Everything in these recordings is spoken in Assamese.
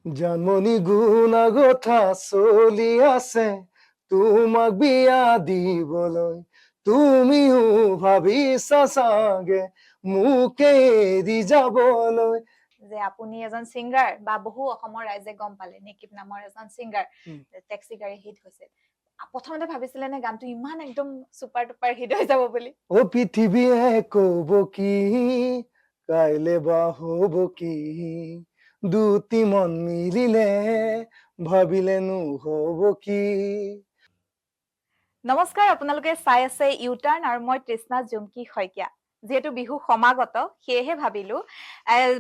জানমণি গুণা কথা চলি আছে তোমাক বিয়া দিবলৈ তুমিও ভাবিছা চাগে মোকে এৰি যাবলৈ যে আপুনি এজন সিংগাৰ বা বহু অসমৰ ৰাইজে গম পালে নেকিব নামৰ এজন সিংগাৰ টেক্সি গাড়ী হিট হৈছিল প্ৰথমতে ভাবিছিলে নে গানটো ইমান একদম সুপাৰ টুপাৰ হিট হৈ যাব বুলি ও পৃথিৱীয়ে কব কি কাইলে বা হব কি দুটি মন মিলিলে ভাবিলেনো হব কি নমস্কাৰ আপোনালোকে চাই আছে ইউটাৰ্ণ আৰু মই তৃষ্ণা জুমকি শইকীয়া যেহেতু বিহু সমাগত সেয়েহে ভাবিলো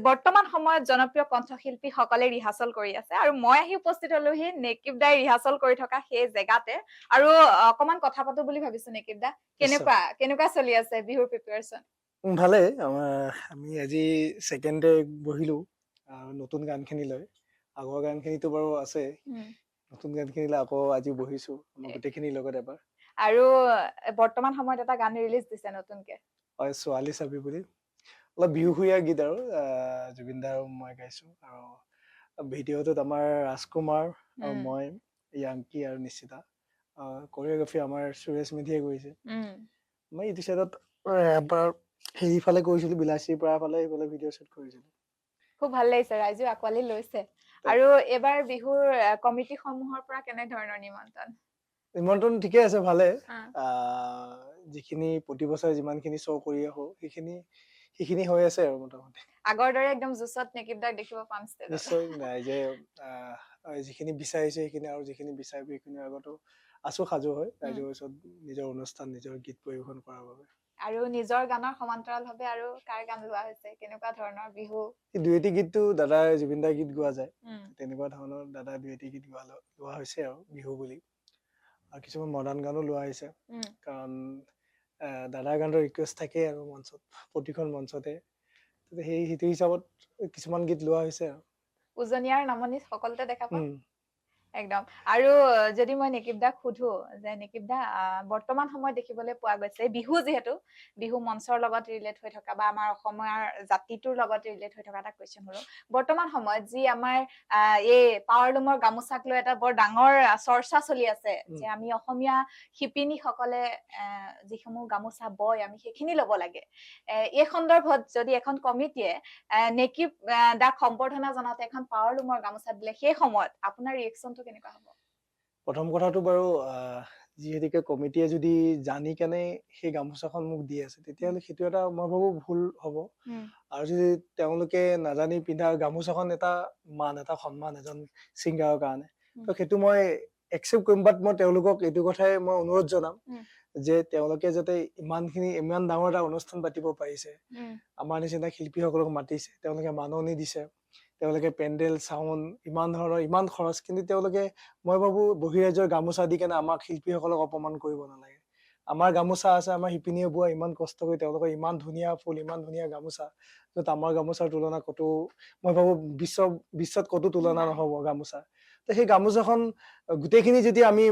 বৰ্তমান সময়ত জনপ্ৰিয় কণ্ঠশিল্পীসকলে ৰিহাৰ্চল কৰি আছে আৰু মই আহি উপস্থিত হলোহি নেকিব দাই ৰিহাৰ্চল কৰি থকা সেই জেগাতে আৰু অকমান কথা পাতো বুলি ভাবিছো নেকিব দা কেনেকুৱা চলি আছে বিহুৰ প্ৰিপাৰেচন ভালে আমি আজি সেকেন্ড ডে বহিলো নতুন গানখিনি লৈ আগৰ গানখিনিতো বাৰু আছে নতুন গানখিনি লৈ আকৌ আজি বহিছো আমাৰ গোটেইখিনিৰ লগত এবাৰ আৰু বৰ্তমান সময়ত এটা গান ৰিলিজ দিছে নতুনকে হয় ছোৱালী চাবি বুলি অলপ বিহুহুৰীয়া গীত আৰু জুবিন দা আৰু মই গাইছো আৰু ভিডিঅ'টোত আমাৰ ৰাজকুমাৰ আৰু মই য়াংকি আৰু নিশ্চিতা কোৰিঅ'গ্ৰাফি আমাৰ সুৰেশ মেধিয়ে কৰিছে মই এইটো চাইডত এবাৰ সেইফালে কৰিছিলো বিলাচীৰ পৰা ফালে এইফালে ভিডিঅ' শ্বুট কৰিছিলো খুব ভাল লাগিছে ৰাইজেও আঁকোৱালি লৈছে আৰু এবাৰ বিহুৰ কমিটি সমূহৰ পৰা কেনে ধৰণৰ নিমন্ত্ৰণ ঠিকে আছে ভালে যিখিনি প্ৰতি বছৰে যিমানখিনি শ্ব' কৰি আহো সেইখিনি হৈ আছে আৰু মোটামুটি আগৰ দৰে একদম জুচত নেকিব দাক দেখিব পাম নিশ্চয় নাই যে যিখিনি বিচাৰিছে সেইখিনি আৰু যিখিনি বিচাৰিব সেইখিনি আগতো আছো সাজু হয় ৰাইজৰ ওচৰত নিজৰ অনুষ্ঠান নিজৰ গীত পৰিৱেশন কৰাৰ বাবে আৰু নিজৰ গানৰ সমান্তৰাল ভাৱে আৰু কাৰ গান লোৱা হৈছে কেনেকুৱা ধৰণৰ বিহু দুইটি গীতটো দাদা জুবিন দাৰ গীত গোৱা যায় তেনেকুৱা ধৰণৰ দাদা দুইটি গীত লোৱা হৈছে আৰু বিহু বুলি আৰু কিছুমান মডাৰ্ণ গানো লোৱা হৈছে কাৰণ দাদাৰ গানৰ ৰিকুৱেষ্ট থাকে আৰু মঞ্চত প্ৰতিখন মঞ্চতে সেই সেইটো হিচাপত কিছুমান গীত লোৱা হৈছে আৰু উজনিয়াৰ নামনি সকলোতে দেখা পাম একদম আৰু যদি মই নেকিব দাক সুধো যে নেকিব দা বৰ্তমান সময়ত দেখিবলৈ পোৱা গৈছে বিহু যিহেতু বিহু মঞ্চৰ লগত ৰিলেট হৈ থকা বা আমাৰ অসমৰ জাতিটোৰ লগত ৰিলেট হৈ থকা এটা কুৱেশ্যন হলো বৰ্তমান সময়ত যি আমাৰ এই পাৱাৰলুমৰ গামোচাক লৈ এটা বৰ ডাঙৰ চৰ্চা চলি আছে যে আমি অসমীয়া শিপিনী সকলে যিসমূহ গামোচা বয় আমি সেইখিনি ল'ব লাগে এই সন্দৰ্ভত যদি এখন কমিটিয়ে নেকিব দাক সম্বৰ্ধনা জনাতে এখন পাৱাৰলুমৰ গামোচা দিলে সেই সময়ত আপোনাৰ ৰিয়েকচনটো কেনেকুৱা হ'ব প্ৰথম কথাটো বাৰু যিহেতুকে কমিটিয়ে যদি জানি কেনে সেই গামোচাখন মোক দি আছে তেতিয়াহ'লে সেইটো এটা মই ভাবো ভুল হ'ব আৰু যদি তেওঁলোকে নাজানি পিন্ধা গামোচাখন এটা মান এটা সন্মান এজন ছিংগাৰৰ কাৰণে তো সেইটো মই একচেপ্ট কৰিম বাট মই তেওঁলোকক এইটো কথাই মই অনুৰোধ জনাম যে তেওঁলোকে যাতে ইমান ডাঙৰ এটা অনুষ্ঠান পাতিব পাৰিছে আমাৰ নিচিনা শিল্পীসকলক মাতিছে তেওঁলোকে মাননি দিছে তেওঁলোকে পেণ্ডেল চাউণ্ড ইমান খৰচ কিন্তু তেওঁলোকে মই ভাবো বহিৰাজ্যৰ গামোচা দি কেনে আমাক শিল্পীসকলক অপমান কৰিব নালাগে আমাৰ গামোচা আছে আমাৰ শিপিনীয়ে বোৱা ইমান কষ্ট কৰি তেওঁলোকৰ ইমান ধুনীয়া ফুল ইমান ধুনীয়া গামোচা য'ত আমাৰ গামোচাৰ তুলনা কতো মই ভাবো বিশ্বত কতো তুলনা নহব গামোচা তো সেই গামোচাখন গোটেইখিনি যদি আমি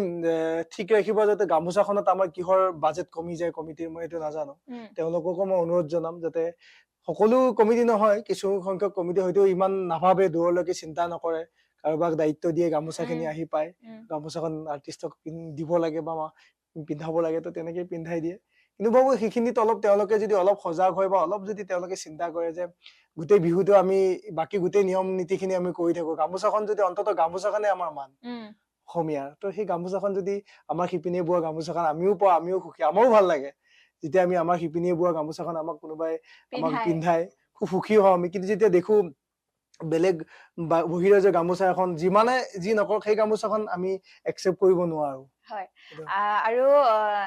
ঠিক ৰাখিব যাতে গামোচাখনত আমাৰ কিহৰ বাজেট কমি যায় কমিটিৰ মই এইটো নাজানো তেওঁলোককো মই অনুৰোধ জনাম যাতে সকলো কমিটি নহয় কিছু সংখ্যক কমিটি হয়তো ইমান নাভাবে দূৰলৈকে চিন্তা নকৰে কাৰোবাক দায়িত্ব দিয়ে গামোচাখিনি আহি পায় গামোচাখন আৰ্টিষ্টক দিব লাগে বা পিন্ধাব লাগে তো তেনেকে পিন্ধাই দিয়ে কিন্তু বাবু সেইখিনিত অলপ তেওঁলোকে যদি অলপ সজাগ হয় বা অলপ যদি তেওঁলোকে চিন্তা কৰে যে গোটেই বিহুটো আমি বাকি গোটেই নিয়ম নীতিখিনি আমি কৰি থাকো গামোচাখন যদি অন্তত গামোচাখনে আমাৰ মান অসমীয়াৰ তো সেই গামোচাখন যদি আমাৰ শিপিনীয়ে বোৱা গামোচাখন আমিও সুখী আমাৰো ভাল লাগে যেতিয়া আমি আমাৰ শিপিনীয়ে বোৱা গামোচাখন আমাক কোনোবাই আমাক পিন্ধাই খুব সুখী হওঁ আমি কিন্তু যেতিয়া দেখো বেলেগ বহিৰাজ্যৰ গামোচা এখন যিমানে যি নকৰক সেই গামোচাখন আমি একচেপ্ট কৰিব নোৱাৰো হয় আৰু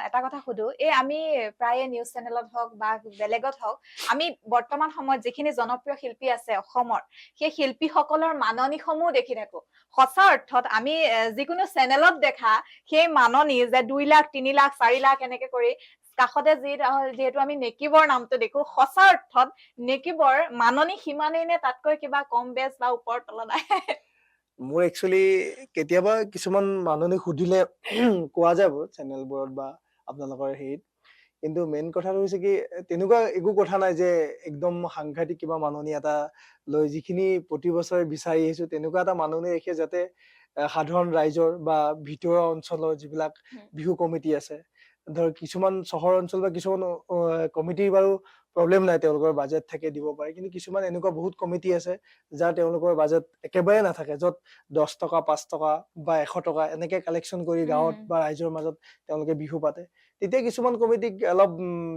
এটা কথা সুধো এই আমি প্ৰায়ে নিউজ চেনেলত হওক বা বেলেগত হওক আমি বৰ্তমান সময়ত যিখিনি জনপ্ৰিয় শিল্পী আছে অসমৰ সেই শিল্পীসকলৰ মাননিসমূহ দেখি থাকো সঁচা অৰ্থত আমি যিকোনো চেনেলত দেখা সেই মাননি যে 2 লাখ 3 লাখ 4 লাখ এনেকে কৰি কাষতে যিহেতু আমি নেকিবৰ নামটো দেখো সঁচা অৰ্থত নেকিবৰ মাননি সিমানেই নে তাতকৈ কিবা কম বেছ বা ওপৰ তলত আহে মোৰ একচুয়ালি কেতিয়াবা কিছুমান মাননি সুধিলে কোৱা যায় চেনেলবোৰত বা আপোনালোকৰ হেৰিত কিন্তু মেইন কথাটো হৈছে কি তেনেকুৱা একো কথা নাই যে একদম সাংঘাতিক কিবা মাননি এটা লৈ যিখিনি প্ৰতি বছৰে বিচাৰি আহিছো তেনেকুৱা এটা মাননি ৰাখে যাতে সাধাৰণ ৰাইজৰ বা ভিতৰুৱা অঞ্চলৰ যিবিলাক বিহু কমিটি আছে, ধৰ কিছুমান চহৰ অঞ্চল বা কিছুমান কমিটিৰ বাৰু প্ৰব্লেম নাই, তেওঁলোকৰ বাজেট থাকে দিব পাৰে, কিন্তু কিছুমান এনেকুৱা বহুত কমিটি আছে যাৰ তেওঁলোকৰ বাজেট একেবাৰে নাথাকে, য'ত 10 টকা 5 টকা বা 100 টকা এনেকে কালেকশ্যন কৰি গাঁৱত বা ৰাইজৰ মাজত তেওঁলোকে বিহু পাতে। তেতিয়া কিছুমান কমিটিক অলপ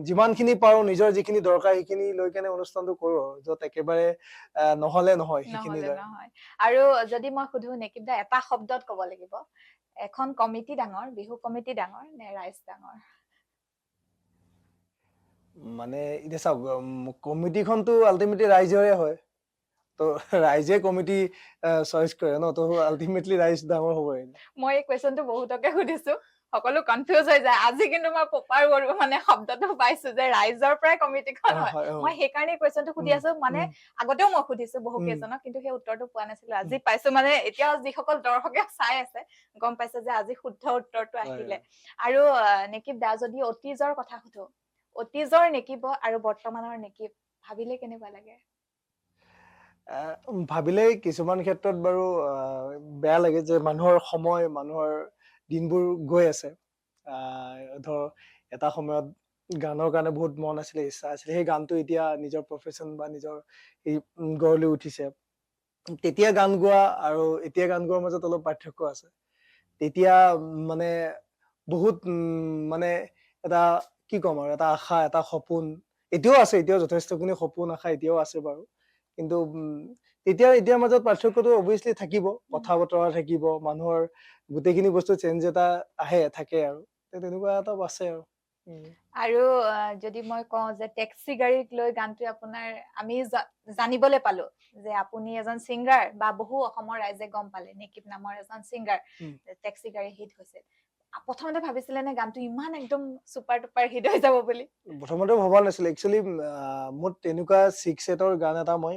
যিমানখিনি পাৰো নিজৰ যিখিনি দৰকাৰ সেইখিনি লৈ কেনে অনুষ্ঠানটো কৰো, য'ত একেবাৰে নহলে নহয় সেইখিনি লৈ। আৰু যদি মই সুধো নেকিব দা এটা শব্দত ক'ব লাগিব, এখন কমিটি ডাঙৰ, বিহু কমিটি ডাঙৰ নে ৰাইজ ডাঙৰ? মানে এতিয়া চাওক, কমিটিখনতো আল্টিমেটলি ৰাইজৰে হয়, তো ৰাইজে কমিটি চইচ কৰে ন, তো আল্টিমেটলি ৰাইজ ডাঙৰ হ'বই। মই এই কুৱেশ্যনটো বহুতকে সুধিছো, সকলো কনফিউজ হৈ যায়। আজি কিন্তু মই প্ৰপাৰ মানে শব্দটো পাইছো যে ৰাইজৰ পৰাই কমিটিখন হয়। মই সেইকাৰণে কুৱেশ্যনটো সুধি আছো, মানে আগতেও মই সুধিছো বহু কেইজনক, কিন্তু সেই উত্তৰটো পোৱা নাছিলো। আজি পাইছো, মানে এতিয়া যিসকল দৰ্শকে চাই আছে গম পাইছে যে আজি শুদ্ধ উত্তৰটো আহিলে। আৰু নেকিব দা যদি অতীজৰ কথা সুধো, অতীজৰ নেকিব আৰু বৰ্তমানৰ নেকিব ভাবিলে কেনেকুৱা লাগে? ভাবিলে কিছুমান ক্ষেত্ৰত বাৰু বেয়া লাগে যে মানুহৰ সময়, মানুহৰ দিনবোৰ গৈ আছে। ধৰ এটা সময়ত গানৰ কাৰণে বহুত মন আছিলে, ইচ্ছা আছিলে, সেই গানটো এতিয়া নিজৰ প্ৰফেশ্যন বা নিজৰ এই গঢ় লৈ উঠিছে। তেতিয়া গান গোৱা আৰু এতিয়া গান গোৱাৰ মাজত অলপ পাৰ্থক্য আছে। তেতিয়া মানে বহুত মানে এটা কি ক'ম আৰু, এটা আশা, এটা সপোন এতিয়াও আছে, এতিয়াও যথেষ্টখিনি সপোন আশা এতিয়াও আছে বাৰু, কিন্তু এতিয়াৰ মাজত পাৰ্থক্যটো অবভিয়াছলি থাকিব, কথা বতৰা থাকিব, মানুহৰ গোটেইখিনি বস্তু চেঞ্জ এটা থাকে আৰু তেনেকুৱা এটা আছে আৰু। আৰু যদি মই কওঁ যে টেক্সি গাড়ীক লৈ গানটো আপোনাৰ আমি জানিবলৈ পালো যে আপুনি এজন ছিংগাৰ, বা বহু অসমৰ ৰাইজে গম পালে নেকিব নামৰ এজন ছিংগাৰ, টেক্সি গাড়ী হিট হৈছে, প্ৰথমতে ভাবিছিলে নে গানটো ইমান একদম ছুপাৰ টুপাৰ হিট হৈ যাব বুলি? প্ৰথমতে ভবা নাছিলে। একচুৱেলি মোৰ তেনেকুৱা 6-8ৰ গান এটা মই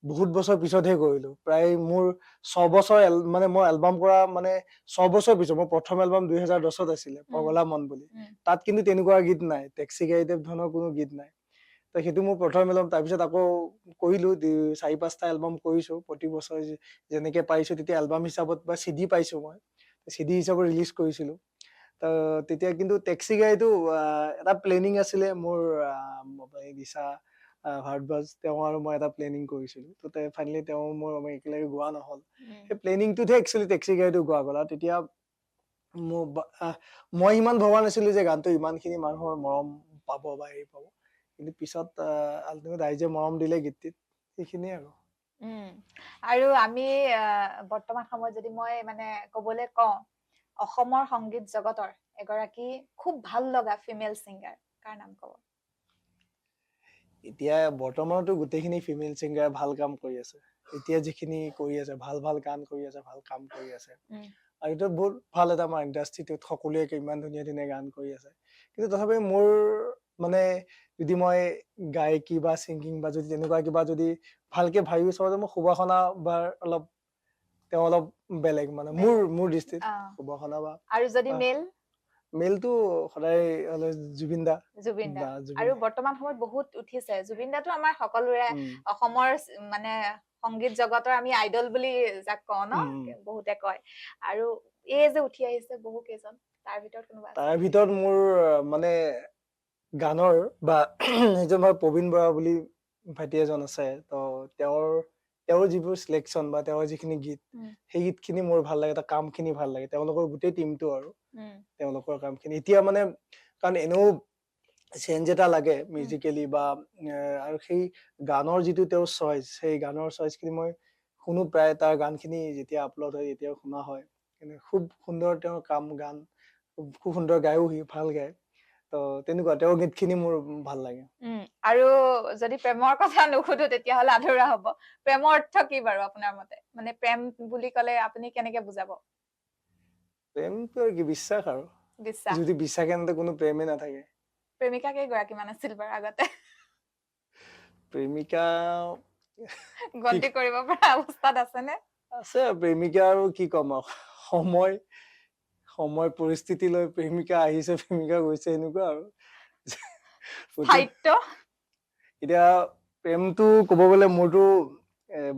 বহুত বছৰ পিছতহে কৰিলো, প্ৰায় মোৰ 6 বছৰ মানে মই এলবাম কৰা মানে 6 বছৰ পিছত। মোৰ প্ৰথম এলবাম 2010ত আছিলে, পগলা মন বুলি। তাত কিন্তু তেনেকুৱা গীত নাই, টেক্সি গাড়ীতে ধৰণৰ কোনো গীত নাই। তো সেইটো মোৰ প্ৰথম এলবাম। তাৰপিছত আকৌ কৰিলো 4-5টা এলবাম কৰিছো, প্ৰতি বছৰ যেনেকে পাৰিছো তেতিয়া এলবাম হিচাপত বা CD পাইছো, মই CD হিচাপত ৰিলিজ কৰিছিলো। তো তেতিয়া কিন্তু টেক্সি গাড়ীটো এটা প্লেনিং আছিলে মোৰ, দিশা ভাৰদ্বাজ তেওঁ আৰু মই এটা প্লেনিং কৰিছিলো। তো ফাইনেলি তেওঁ আমি একেলগে গোৱা নহল। সেই প্লেনিংটোতহে একচুৱেলি টেক্সি গাড়ীটো গোৱা গ'ল। আৰু তেতিয়া মই ইমান ভবা নাছিলো যে গানটো ইমানখিনি মানুহৰ মৰম পাব বা হেৰি পাব, কিন্তু পিছত আল্টিমেট ৰাইজে মৰম দিলে গীতটিত, সেইখিনিয়ে আৰু। আৰু আমি বৰ্তমান সময়ত যদি মই মানে কবলৈ কওঁ, অসমৰ সংগীত জগতৰ এগৰাকী খুব ভাল লগা ফিমেল ছিংগাৰ, কাৰ নাম ক'ব? এতিয়া বৰ্তমানতো গোটেইখিনি ফিমেল ছিংগাৰ ভাল কাম কৰি আছে। এতিয়া যিখিনি কৰি আছে, ভাল ভাল গান কৰি আছে, ভাল কাম কৰি আছে। আৰু এইটো বহুত ভাল এটা আমাৰ ইণ্ডাষ্ট্ৰিটোত সকলোৱে ইমান ধুনীয়া ধুনীয়া গান কৰি আছে। কিন্তু তথাপি মোৰ মানে যদি মই গায়কী বা ছিংগিং বা যদি তেনেকুৱা কিবা যদি ভালকে ভাবি চাওঁ, যে মই সুবাসনা বা তেওঁ অলপ বেলেগ, মানে মোৰ দৃষ্টিত সুবাসনা। বা আৰু যদি মেলটো সদায় জুবিন দা। আৰু বৰ্তমান সময়ত বহুত উঠিছে, জুবিন দাটো আমাৰ সকলোৰে অসমৰ মানে সংগীত জগতৰ আমি আইডল বুলি যাক কওঁ ন, বহুতে কয়। আৰু এই যে উঠি আহিছে বহু কেইজন, তাৰ ভিতৰত কোনোবা? তাৰ ভিতৰত মোৰ মানে গানৰ বা এজন প্ৰবীণ বৰা বুলি ভাইটি এজন আছে। তো তেওঁৰ যিবোৰ চিলেকশ্যন বা তেওঁৰ যিখিনি গীত, সেই গীতখিনি মোৰ ভাল লাগে, তাৰ কামখিনি ভাল লাগে, তেওঁলোকৰ গোটেই টিমটো আৰু তেওঁলোকৰ কামখিনি। এতিয়া মানে কাৰণ এনেও চেঞ্জ এটা লাগে মিউজিকেলি, বা আৰু সেই গানৰ যিটো তেওঁৰ চইচ, সেই গানৰ চইচখিনি মই শুনো প্ৰায়। তাৰ গানখিনি যেতিয়া আপলোড হয় তেতিয়াও শুনা হয়, কিন্তু খুব সুন্দৰ তেওঁৰ গান, খুব সুন্দৰ গায়ো, সি ভাল গায়। তো তেনেকুৱা তেওঁৰ গীতখিনি মোৰ ভাল লাগে। আৰু যদি প্ৰেমৰ কথা নুসুধো তেতিয়াহ'লে আধৰুৱা হ'ব। প্ৰেমৰ অৰ্থ কি বাৰু আপোনাৰ মতে? মানে প্ৰেম বুলি ক'লে আপুনি কেনেকে বুজাব? প্ৰেমটো আৰু কি, বিশ্বাস আৰু। যদি বিশ্বাসে নাথাকে কোনো প্ৰেমে নাথাকে। প্ৰেমিকা কেইগৰাকীমান আছিল বাৰু আগতে? প্ৰেমিকা গন্তি কৰিব পৰা অৱস্থাত আছেনে? আছে প্ৰেমিকা, আৰু কি ক'ম আৰু, সময় পৰিস্থিতি লৈ প্ৰেমিকা আহিছে, প্ৰেমিকা গৈছে, এনেকুৱা আৰু। সাহিত্য এতিয়া প্ৰেমটো ক'ব গ'লে মোৰতো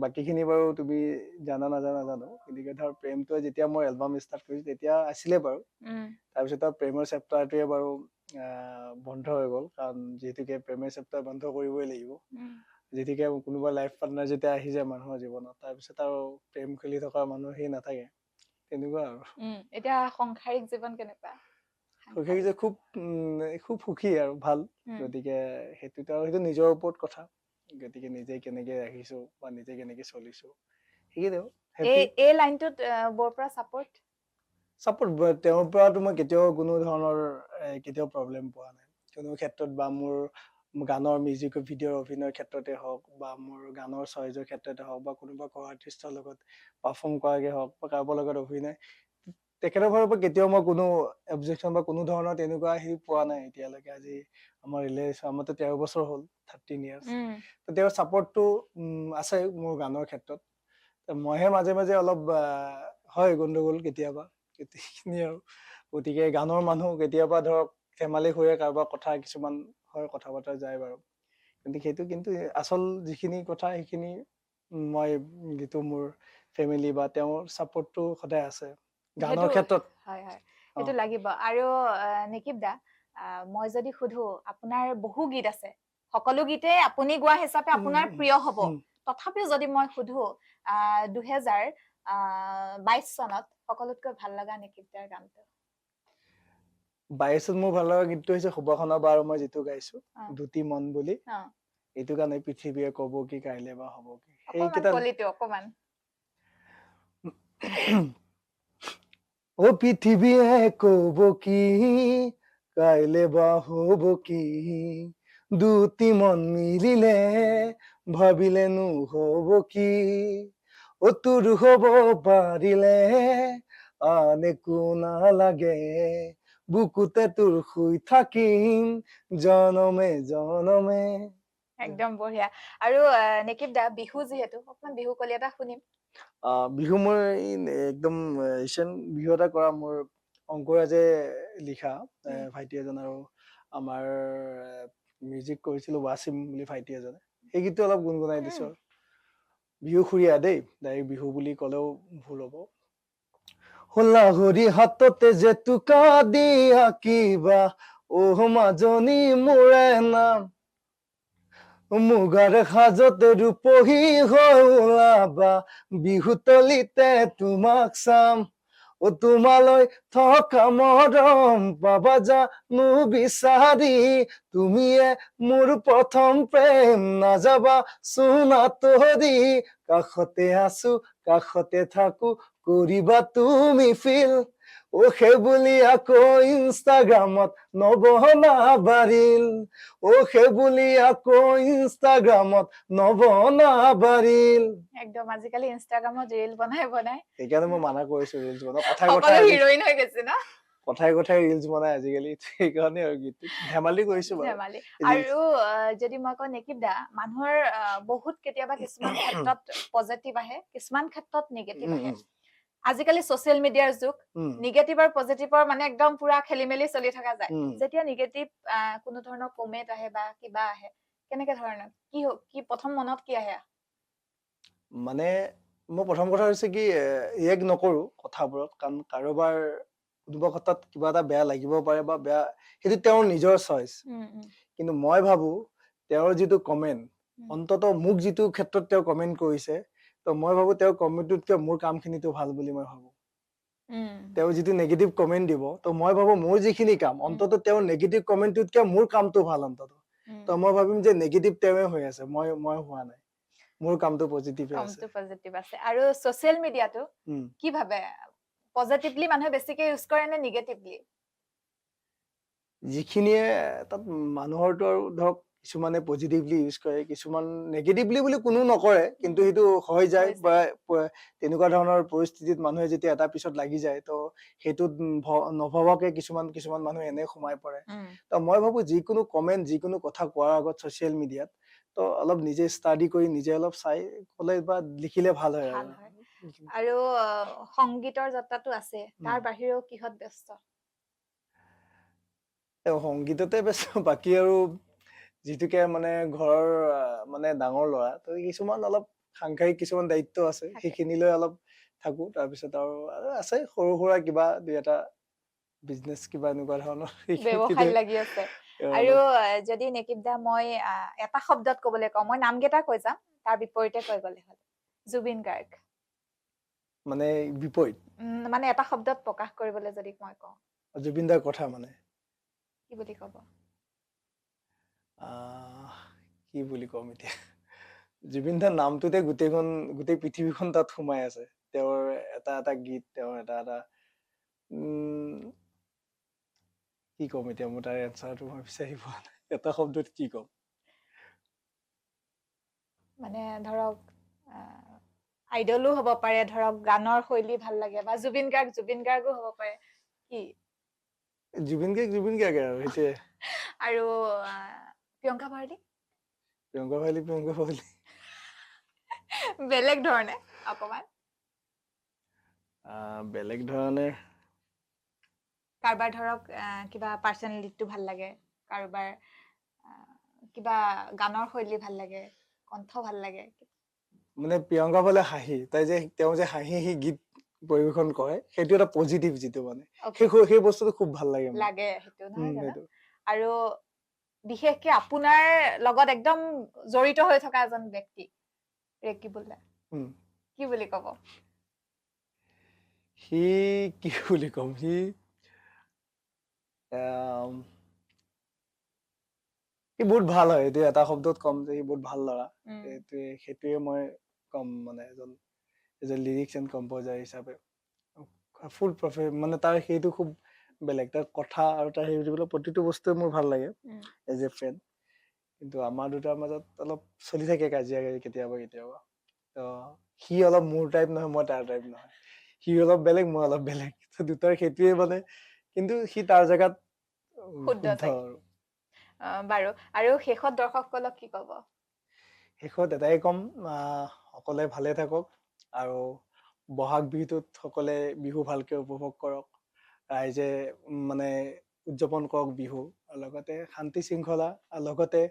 বাকীখিনি বাৰু তুমি জানা নাজানো, গতিকে ধৰ প্ৰেমটোৱে যেতিয়া মই এলবাম ষ্টাৰ্ট কৰিছো তেতিয়া আছিলে বাৰু। তাৰপিছত আৰু প্ৰেমৰ চেপ্টাৰটোৱে বাৰু বন্ধ হৈ গ'ল, কাৰণ যিহেতুকে প্ৰেমৰ চেপ্টাৰ বন্ধ কৰিবই লাগিব। যিহেতুকে কোনোবা লাইফ পাৰ্টনাৰ যেতিয়া আহি যায় মানুহৰ জীৱনত, তাৰপিছত আৰু প্ৰেম খেলি থকা মানুহ সেই নাথাকে, তেনেকুৱা আৰু। এতিয়া সংসাৰিক জীৱন কেনেকুৱা? সুখী যে খুব সুখী আৰু ভাল। গতিকে সেইটোতো আৰু সেইটো নিজৰ ওপৰত কথা, গতিকে নিজে কেনেকে ৰাখিছো বা নিজে কেনেকে চলিছো সেইখিনিও। এই লাইনটোত বৰ পৰা চাপোৰ্ট তেওঁৰ পৰাতো মই কেতিয়াও কোনো ধৰণৰ কেতিয়াও প্ৰব্লেম পোৱা নাই কোনো ক্ষেত্ৰত, বা মোৰ গানৰ মিউজিক ভিডিঅ'ৰ অভিনয়ৰ ক্ষেত্ৰতে হওক, বা মোৰ গানৰ চইজৰ ক্ষেত্ৰতে হওক, বা কোনোবা কো আৰ্টিষ্টৰ লগত পাৰফৰ্ম কৰাকে হওক, বা কাৰোবাৰ লগত অভিনয়, তেখেতৰ ফালৰ পৰা কেতিয়াও মই কোনো অবজেকশ্যন বা কোনো ধৰণৰ তেনেকুৱা পোৱা নাই এতিয়ালৈকে। আজি আমাৰ ৰিলেশ্যন আমাৰতো 13 বছৰ হ'ল, 13 ইয়াৰ্ছ। তো তেওঁৰ ছাপোৰ্টটো আছে মোৰ গানৰ ক্ষেত্ৰত। মইহে মাজে মাজে অলপ হয় গণ্ডগোল কেতিয়াবা, সেইখিনি আৰু। গতিকে গানৰ মানুহ কেতিয়াবা ধৰক ধেমালি হৈ কাৰোবাৰ কথা কিছুমান হয়, কথা বতৰা যায় বাৰু, কিন্তু আচল যিখিনি কথা সেইখিনি মই যিটো মোৰ ফেমিলি বা তেওঁৰ ছাপোৰ্টটো সদায় আছে গানৰ ক্ষেত্ৰত। হয় হয়, সেইটো লাগিব। আৰু নিকিব দা, মই যদি সুধো, আপোনাৰ বহু গীত আছে, সকলো গীতে আপুনি গোৱা হিচাপে আপোনাৰ প্ৰিয় হ'ব, তথাপিও যদি মই সুধো 2022 চনত সকলোতকৈ ভাল লগা নিকিব দাৰ গানটো? 22 মোৰ ভাল লগা গীতটো হৈছে সুবাসনা বা আৰু মই যিটো গাইছো দুটি মন বুলি। এইটো গানে পৃথিৱীয়ে কব কি কাইলে বা হব কি, সেইকেইটা অকমান ও পৃথিৱীয়ে কব কি কাইলে বা হব কি, দুটি মন মিলিলে ভাবিলে নহব কি, ও তোৰ হব পাৰিলে আন একো নালাগে, বুকুতে তোৰ শুই থাকিম জনমে জনমে। একদম বঢ়িয়া। আৰু নিকিব দা, বিহু যিহেতু অকমান বিহু কলি এটা শুনিম। বিহু মোৰ একদম ৰিচেণ্ট বিহু এটা কৰা মোৰ অংকুৰাজে লিখা ভাইটি এজন, আৰু আমাৰ মিউজিক কৰিছিলো ৱাছিম বুলি ভাইটি এজনে, সেই গীতটো অলপ গুণগুণাই দিছো আৰু। বিহু খুৰীয়া দেই, ডাইৰেক্ট বিহু বুলি ক'লেও ভুল হ'ব। লাহৰি হাততে জেতুকা দি আঁকিবা, মাজনী মোৰে নাম, মুগাৰ সাজতে ৰূপহী হৈ ওলাবা, বিহুতলিতে তোমাক চাম, তোমালৈ থকা মৰম পাবা জানো বিচাৰি, তুমিয়ে মোৰ প্ৰথম প্ৰেম নাযাবা চুনা তৰি, কাষতে আছো কাষতে থাকো কৰিবা তুমি ফিল, সেইবুলি আকৌ ইনষ্টাগ্ৰামত নবনা বাৰিল, সেইবুলি আকৌ ইনষ্টাগ্ৰামত নবনা বাৰিল। একদম আজিকালি ইনষ্টাগ্ৰামত ৰিল বনাই সেইকাৰণে মই মানা কৰিছো ৰিলছ বনাব। কথাই হিৰোইন হৈ গৈছে না, কথাই ৰিলছ বনাই আজিকালি, সেইকাৰণে আৰু গীতটো ধেমালি কৰিছো বাৰু। আৰু যদি মই কওঁ নিকিব দা, মানুহৰ বহুত কেতিয়াবা কিছুমান ক্ষেত্ৰত পজিটিভ আহে, কিছুমান ক্ষেত্ৰত নিগেটিভ আহে। আজিকালি ছচিয়েল মিডিয়াৰ যুগ, নিগেটিভ আৰু পজিটিভৰ মানে একদম পুৰা খেলি মেলি চলি থকা যায়। যেতিয়া নিগেটিভ কোনো ধৰণৰ কমেন্ট আহে বা কিবা আহে, কেনেকে ধৰণৰ কি প্ৰথম মনত কি আহে? মানে মই প্ৰথম কথা হৈছে কি, ৰিয়েক্ট নকৰো কথাবোৰত, কাৰণ কাৰোবাৰ কোনোবা কথাত কিবা এটা বেয়া লাগিব পাৰে বা বেয়া, সেইটো তেওঁৰ নিজৰ চইচ। কিন্তু মই ভাবো তেওঁৰ যিটো কমেন্ট, অন্তত মোক যিটো ক্ষেত্ৰত তেওঁ কমেন্ট কৰিছে, তো মই ভাবো তেওঁৰ কমেন্টটোতকে মোৰ কামখিনিটো ভাল বুলি মই ভাবো। তেওঁ যিটো নেগেটিভ কমেন্ট দিব, তো মই ভাবো মোৰ যিখিনি কাম, অন্তত তেওঁৰ নেগেটিভ কমেন্টটোতকে মোৰ কামটো ভাল অন্তত। তো মই ভাবিম যে নেগেটিভ তেওঁৱে হৈ আছে, মই হোৱা নাই, মোৰ কামটো পজিটিভ আছে। আৰু ছচিয়েল মিডিয়াটো কি ভাবে, পজিটিভলি মানুহে বেছিকে ইউজ কৰে নে নিগেটিভলি? যিখিনিয়ে তাত মানুহৰটো আৰু ধৰক কিছুমানে পজিটিভলি ইউজ কৰে, কিছুমান নেগেটিভলি বুলি কোনো নকৰে, কিন্তু সেইটো হৈ যায় বা তেনেকুৱা ধৰণৰ পৰিস্থিতিত মানুহে যেতিয়া এটা পিছত লাগি যায়, তো সেইটোত নভবাকে কিছুমান মানুহ এনে সোমাই পৰে। তো মই ভাবো যিকোনো কমেন্ট, যিকোনো কথা কোৱাৰ আগত ছচিয়েল মিডিয়াত তো অলপ নিজে ষ্টাডি কৰি নিজে অলপ চাই কলে বা লিখিলে ভাল হয় আৰু সংগীতৰ যাত্ৰাটো আছে, তাৰ বাহিৰেও কিহত ব্যস্ত? সংগীততে ব্যস্ত, বাকী আৰু যিটোকে মানে ঘৰৰ মানে ডাঙৰ ল'ৰা, তো কিছুমান অলপ সাংসাৰিক কিছুমান দায়িত্ব আছে, সেইখিনিলৈ অলপ থাকো। তাৰপিছত আৰু আছে সৰু সুৰা কিবা দুই এটা বিজনেছ কিবা এনেকুৱা ধৰণৰ ব্যৱসায় লাগি আছে। আৰু যদি নেকিব দা মই এটা শব্দত ক'বলৈ কওঁ, মই নামকেইটা কৈ যাম, তাৰ বিপৰীতে কৈ গ'লে হ'ল। জুবিন গাৰ্গ। মানে বিপৰীত মানে এটা শব্দত প্ৰকাশ কৰিবলৈ যদি মই কওঁ, জুবিন দাৰ কথা মানে কি বুলি ক'ব? কি বুলি ক'ম এতিয়া? জুবিন দাৰ নামটোতে গোটেই পৃথিৱীখন তাত সোমাই আছে। তেওঁৰ এটা এটা গীত, তেওঁৰ এটা এটা কি ক'ম এতিয়া? মোৰ তাৰ এনচাৰটো মই বিচাৰি পোৱা নাই। এটা শব্দত কি ক'ম? মানে ধৰক আইডলো হ'ব পাৰে, ধৰক গানৰ শৈলী ভাল লাগে, বা জুবিন গাৰ্গো হ'ব পাৰে। কি জুবিন গাৰ্গে আৰু সেইটোৱে। আৰু প্ৰিয়ংকা ভৰালী? প্ৰিয়ংকা ভৰালী বেলেগ ধৰণে অকমান বেলেগ ধৰণে কাৰোবাৰ ধৰক কিবা পাৰ্চনেলিটিটো ভাল লাগে, কাৰোবাৰ কিবা গানৰ শৈলী ভাল লাগে, কণ্ঠ ভাল লাগে। মানে প্ৰিয়ংকা ভৰালী হাঁহি, তেওঁ যে হাঁহি গীত পৰিবেশন কৰে, সেইটো এটা পজিটিভ, যিটো মানে সেই বস্তুটো খুব ভাল লাগে সেইটো নহয় জানো? আৰু বিশেষকে আপোনাৰ লগত একদম জড়িত হৈ থকা এজন ব্যক্তি, ৰেকিবুল্লাহ, কি বুলি ক'ব? সি কি বুলি ক'ম, সি বহুত ভাল হয়। এইটো এটা শব্দত কম যে সি বহুত ভাল ল'ৰা। সেইটোৱে মই কম, মানে এজন লিৰিক্স এণ্ড কম্প'জাৰ হিচাপে ফুল মানে তাৰ সেইটো খুব বেলেগ, তাৰ কথা আৰু তাৰ সেই প্ৰতিটো বস্তুৱে মোৰ ভাল লাগে এজ এ ফ্ৰেণ্ড। কিন্তু আমাৰ দুটাৰ মাজত অলপ চলি থাকে কাজিয়া কেতিয়াবা। তো সি অলপ মোৰ টাইপ নহয়, মই তাৰ টাইপ নহয়। সি অলপ বেলেগ, মই অলপ বেলেগ, দুটাৰ সেইটোৱে মানে। কিন্তু সি তাৰ জেগাত শুদ্ধ আৰু। বাৰু, আৰু শেষত দৰ্শকসকলক কি ক'ব? শেষত এটাই ক'ম, সকলোৱে ভালে থাকক আৰু বহাগ বিহুটোত সকলোৱে বিহু ভালকে উপভোগ কৰক, ৰাইজে মানে উদযাপন কৰক বিহু, আৰু লগতে শান্তি শৃংখলা, আৰু লগতে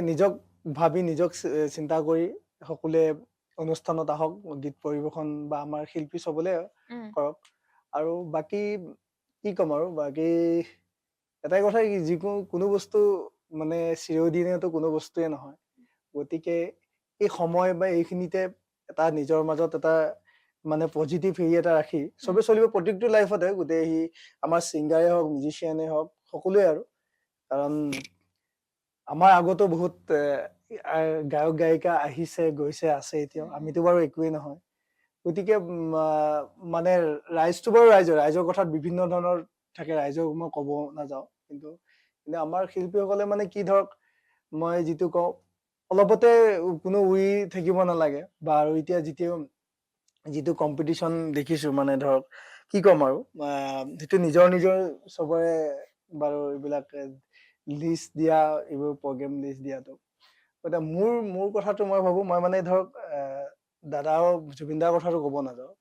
নিজক ভাবি, নিজক চিন্তা কৰি সকলোৱে অনুষ্ঠানত আহক, গীত পৰিবেশন বা আমাৰ শিল্পী চবলে কৰক। আৰু বাকী কি ক'ম আৰু, বাকী এটাই কথা, কোনো বস্তু মানে চিৰদিনেতো কোনো বস্তুৱে নহয়। গতিকে এই সময় বা এইখিনিতে এটা নিজৰ মাজত এটা মানে পজিটিভ হেৰি এটা ৰাখি চবে চলিব, প্ৰত্যেকটো লাইফতে, গোটেই আমাৰ ছিংগাৰে হওক, মিউজিচিয়ানে হওক, সকলোৱে আৰু। কাৰণ আমাৰ আগতো বহুত গায়ক গায়িকা আহিছে গৈছে, আছে এতিয়াও, আমিতো বাৰু একোৱেই নহয়। গতিকে মানে ৰাইজটো বাৰু ৰাইজৰ কথাত বিভিন্ন ধৰণৰ থাকে, ৰাইজক মই ক'ব নাযাওঁ। কিন্তু আমাৰ শিল্পীসকলে মানে কি, ধৰক মই যিটো কওঁ, অলপতে কোনো উৰি থাকিব নালাগে। বা আৰু এতিয়া যিটো কম্পিটিশ্যন দেখিছো, মানে ধৰক কি ক'ম আৰু, যিটো নিজৰ চবৰে বাৰু এইবিলাক লিষ্ট দিয়া, এইবোৰ প্ৰগ্ৰেম লিষ্ট দিয়াটো, এতিয়া মোৰ কথাটো মই ভাবো, মই মানে ধৰক দাদা জুবিন দাৰ কথাটো ক'ব নাযাওঁ।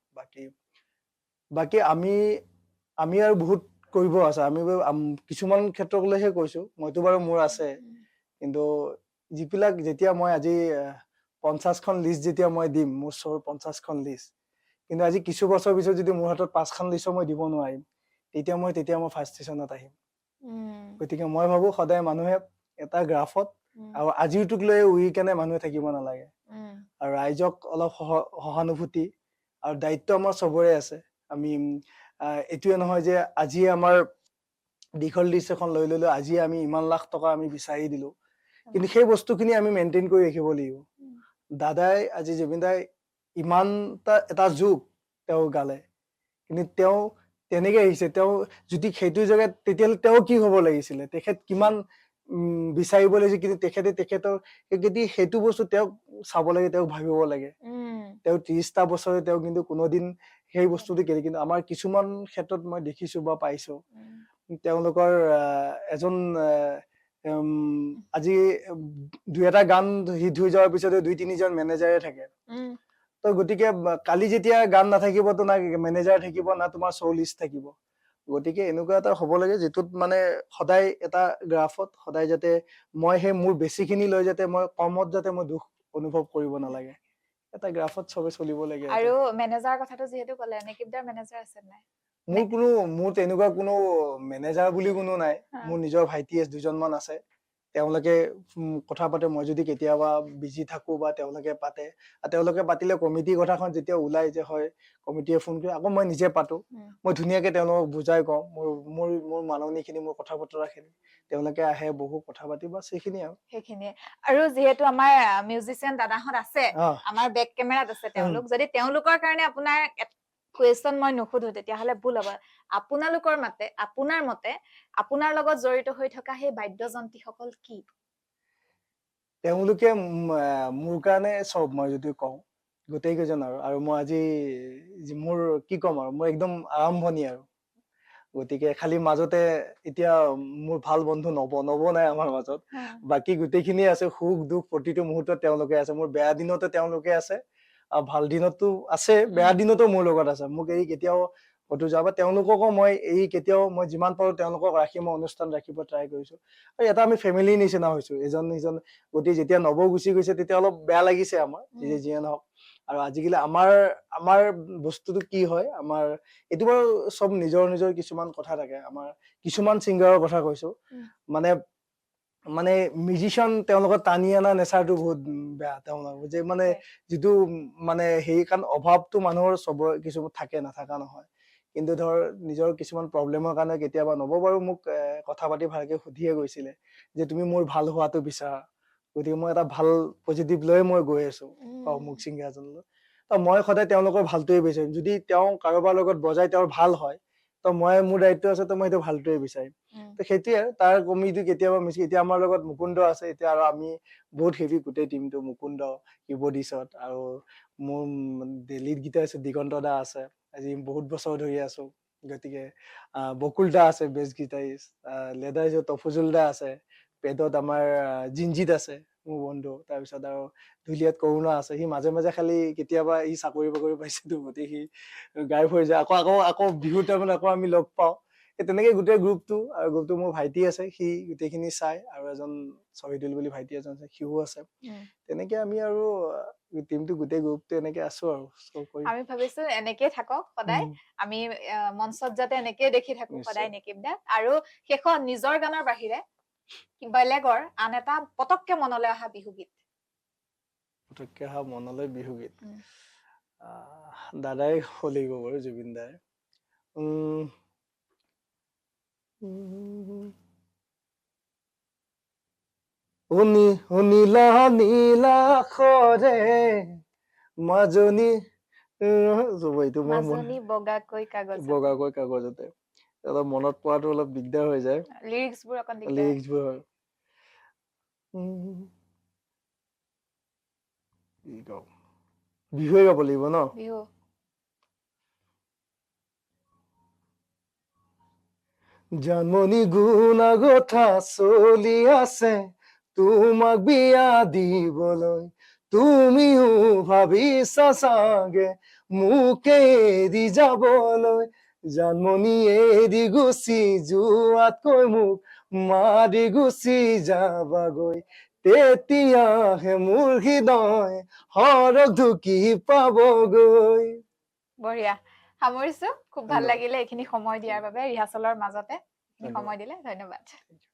বাকী আমি আৰু বহুত কৰিব আছে। আমি কিছুমান ক্ষেত্ৰলৈহে কৈছো, মইতো বাৰু মোৰ আছে। কিন্তু যেতিয়া মই আজি 50খন লিষ্ট যেতিয়া মই দিম, মোৰ 50খন লিষ্ট, কিন্তু আজি কিছু বছৰ পিছত যদি মোৰ হাতত 5খন লিষ্টো মই দিব নোৱাৰিম, তেতিয়া মই ফাৰ্ষ্ট ষ্টেচনত আহিম। গতিকে মই ভাবো সদায় মানুহে এটা গ্ৰাফত, আৰু আজিৰটোক লৈ উৰি কেনে মানুহে থাকিব নালাগে। আৰু ৰাইজক অলপ সহানুভূতি আৰু দায়িত্ব আমাৰ চবৰে আছে। আমি এইটোৱে নহয় যে আজি আমাৰ দীঘল লিষ্ট এখন লৈ ললো, আজি আমি ইমান লাখ টকা আমি বিচাৰি দিলো, কিন্তু সেই বস্তুখিনি আমি মেইনটেইন কৰি ৰাখিব লাগিব। আজি জুবিন দাই ইমান এটা যুগ তেওঁ গালে, কিন্তু তেওঁ তেনেকে আহিছে। তেওঁ যদি সেইটো জেগাত, তেতিয়াহ'লে তেওঁ কি হ'ব লাগিছিলে, তেখেত কিমান বিচাৰিব লাগিছিল, কিন্তু তেখেতৰ সেইটো বস্তু তেওঁক চাব লাগে, তেওঁক ভাবিব লাগে। তেওঁ 30টা বছৰে তেওঁ কিন্তু কোনোদিন সেই বস্তুটো কিন্তু আমাৰ কিছুমান ক্ষেত্ৰত মই দেখিছো বা পাইছো, তেওঁলোকৰ এজন আজি 2-এটা গান হিট হৈ যোৱাৰ পিছতে 2-3জন মেনেজাৰে থাকে। তো গতিকে কালি যেতিয়া গান নাথাকিব, তো না মেনেজাৰ থাকিব, না তোমাৰ শ্ব' লিষ্ট থাকিব। গতিকে এনেকুৱা এটা হ'ব লাগে যিটোত মানে সদায় এটা গ্ৰাফত সদায় যাতে মই সেই মোৰ বেছিখিনি লৈ যাতে মই কমত যাতে মই দুখ অনুভৱ কৰিব নালাগে, এটা গ্ৰাফত চবে চলিব লাগে। আৰু মেনেজাৰ কথাটো যিহেতু ক'লে, নিকিবদাৰ মেনেজাৰ আছে নাই? মোৰ তেনেকুৱা কোনো মেনেজাৰ বুলি কোনো নাই। মোৰ নিজৰ ভাইটি দুজনমান আছে, তেওঁলোকে কথা পাতে। মই যদি কেতিয়াবা বিজি থাকো বা তেওঁলোকে পাতে, তেওঁলোকে পাতিলে কমিটিৰ কথাখন যেতিয়া ওলাই যে হয় কমিটিয়ে ফোন কৰি, আকৌ মই নিজে পাতো। মই ধুনীয়াকে তেওঁলোকক বুজাই কওঁ মোৰ মোৰ মোৰ মাননীখিনি, মোৰ কথা বতৰাখিনি। তেওঁলোকে আহে, বহু কথা পাতি, বাছ সেইখিনিয়ে আৰু। সেইখিনিয়ে। আৰু যিহেতু আমাৰ মিউজিচিয়ান দাদাহঁত আছে, আমাৰ বেক কেমেৰাত আছে তেওঁলোক, যদি তেওঁলোকৰ কাৰণে আপোনাৰ কুৱেশ্যন মই নুসুধো তেতিয়াহ'লে ভুল হ'ব। আপোনালোকৰ মতে, আপোনাৰ লগত জড়িত হৈ থকা সেই বাদ্যযন্ত্ৰীসকল কি? তেওঁলোকে মোৰ কাৰণে চব, মই যদি কওঁ গোটেই কেইজন আৰু মই আজি মোৰ কি ক'ম আৰু, মই একদম আৰম্ভণি আৰু। গতিকে খালি মাজতে এতিয়া মোৰ ভাল বন্ধু নব নাই আমাৰ মাজত, বাকী গোটেইখিনি আছে। সুখ দুখ প্ৰতিটো মুহূৰ্তত তেওঁলোকে আছে। মোৰ বেয়া দিনতো তেওঁলোকে আছে, আৰু ভাল দিনতো আছে, বেয়া দিনতো মোৰ লগত আছে। মোক এই কেতিয়াও ক'তো যাবা, তেওঁলোককো মই এই কেতিয়াও, মই যিমান পাৰো তেওঁলোকক ৰাখি মই অনুষ্ঠান ৰাখিব ট্ৰাই কৰিছো। আৰু এটা আমি ফেমিলিৰ নিচিনা হৈছো, এজন গতিকে যেতিয়া নব গুচি গৈছে তেতিয়া অলপ বেয়া লাগিছে আমাৰ, যিয়ে নহওক। আৰু আজিকালি আমাৰ বস্তুটো কি হয়, আমাৰ এইটো বাৰু চব নিজৰ নিজৰ কিছুমান কথা থাকে। আমাৰ কিছুমান ছিংগাৰৰ কথা কৈছো, মানে মিউজিচিয়ান তেওঁলোকৰ টানি অনা নেচাৰটো বহুত বেয়া। তেওঁলোকৰ যে মানে যিটো মানে হেৰি, কাৰণ অভাৱটো মানুহৰ চবৰে কিছুমান থাকে, নাথাকা নহয়। কিন্তু ধৰ নিজৰ কিছুমান প্ৰব্লেমৰ কাৰণে কেতিয়াবা নব বাৰু মোক কথা পাতি ভালকে সুধিয়ে গৈছিলে যে তুমি মোৰ ভাল হোৱাটো বিচাৰা। গতিকে মই এটা ভাল পজিটিভ লৈ মই গৈ আছো মোক ছিংগাৰজনলৈ। মই সদায় তেওঁলোকৰ ভালটোৱে বিচাৰিম। যদি তেওঁ কাৰোবাৰ লগত বজাই তেওঁৰ ভাল হয়, মোৰ দায়িত্ব আছে, মই সেইটো ভালটোৱে বিচাৰিম। সেইটোৱে তাৰ কমিটো কেতিয়াবা এতিয়া আমাৰ লগত মুকুন্দ আছে, এতিয়া আৰু আমি বহুত হেভি গোটেই টিমটো, মুকুন্দ কিবৰ্ডিছত, আৰু মোৰ লিড গিটাৰিষ্ট দিগন্ত দা আছে, আজি বহুত বছৰ ধৰি আছো। গতিকে বকুল দা আছে বেছ গিটাৰিষ্ট, লেডাৰ তফুজুল দা আছে, পেদত আমাৰ জিঞ্জিত আছে মোৰ বন্ধু, তাৰপিছত আৰু ঢুলিয়াত কৰুণা আছে। সি মাজে মাজে খালি কেতিয়াবা সি চাকৰি বাকৰি পাইছেতো, গতিকে সি গায়ব হৈ যায়। আকৌ বিহুৰ টাইমত আকৌ আমি লগ পাওঁ। তেনেকে গোটেই গ্ৰুপটো, আৰু গ্ৰুপটো মোৰ ভাইটি আছে, সি গোটেইখিনি চাই, আৰু এজন শ্বহীদুল বুলি ভাইটি এজন আছে, সিও আছে। তেনেকে আমি আৰু টিমটো গোটেই গ্ৰুপটো এনেকে আছো আৰু। আমি ভাবিছো এনেকে থাকক সদায়, আমি মঞ্চত যাতে এনেকে দেখি থাকো সদায় নিকিবদাক। আৰু শেষত নিজৰ গানৰ বাহিৰে বেলেগৰ আন এটা পতককে মনলৈ অহা বিহুগীত। পতককে অহা মনলৈ বিহুগীত দাদাই হলিব বাৰু, জুবিন দাই। শুনিলা নীলাখৰে মাজনী বগাকৈ কাগজতে, অলপ মনত পোৱাটো অলপ দিগদাৰ হৈ যায়, লিৰিক্সবোৰ অকণ দিগদাৰ। লিৰিক্সবোৰ হয়। বিহুৱে গাব লাগিব ন? বিহু। জানমণি গুণাগথা চলি আছে তোমাক বিয়া দিবলৈ, তুমিও ভাবিছা চাগে মোকে এৰি যাবলৈ। জানমণি এৰি গুচি যোৱাতকৈ মোক মাৰি গুচি যাবাগৈ, তেতিয়াহে মোৰ হৃদয় সৰগ ঢুকি পাবগৈ। বঢ়িয়া, সামৰিছো। খুব ভাল লাগিলে এইখিনি সময় দিয়াৰ বাবে, ৰিহাৰ্চেলৰ মাজতে সময় দিলে, ধন্যবাদ।